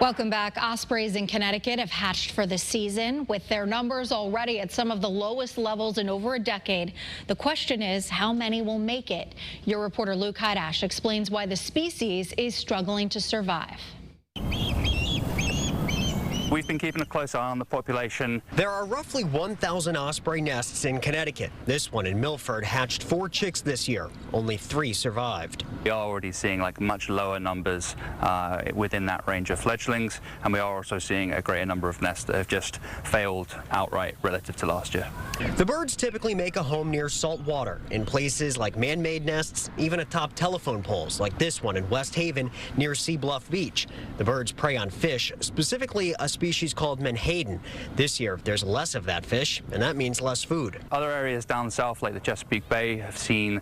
Welcome back. Ospreys in Connecticut have hatched for the season. With their numbers already at some of the lowest levels in over a decade, the question is how many will make it? Your reporter Luke Hydash explains why the species is struggling to survive. We've been keeping a close eye on the population. There are roughly 1,000 osprey nests in Connecticut. This one in Milford hatched 4 chicks this year. Only 3 survived. We are already seeing much lower numbers within that range of fledglings, and we are also seeing a greater number of nests that have just failed outright relative to last year. The birds typically make a home near salt water, in places like man-made nests, even atop telephone poles like this one in West Haven near Sea Bluff Beach. The birds prey on fish, specifically a species called menhaden. This year, there's less of that fish, and that means less food. Other areas down south, like the Chesapeake Bay, have seen,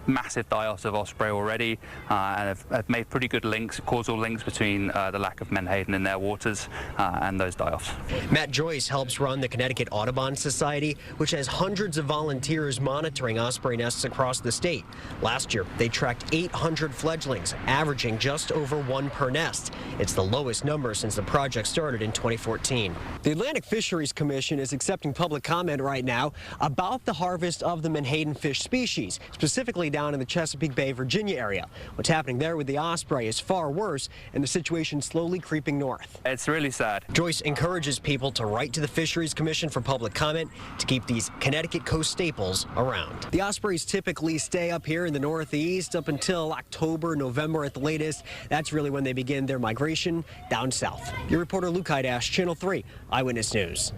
massive die-offs of osprey already, and have made pretty good causal links between the lack of menhaden in their waters and those die-offs. Matt Joyce helps run the Connecticut Audubon Society, which has hundreds of volunteers monitoring osprey nests across the state. Last year, they tracked 800 fledglings, averaging just over 1 per nest. It's the lowest number since the project started in 2014. The Atlantic Fisheries Commission is accepting public comment right now about the harvest of the menhaden fish species, specifically down in the Chesapeake Bay, Virginia area. What's happening there with the osprey is far worse, and the situation slowly creeping north. It's really sad. Joyce encourages people to write to the Fisheries Commission for public comment to keep these Connecticut coast staples around. The ospreys typically stay up here in the northeast up until October, November at the latest. That's really when they begin their migration down south. Your reporter Luke Hydash, Channel 3 Eyewitness News.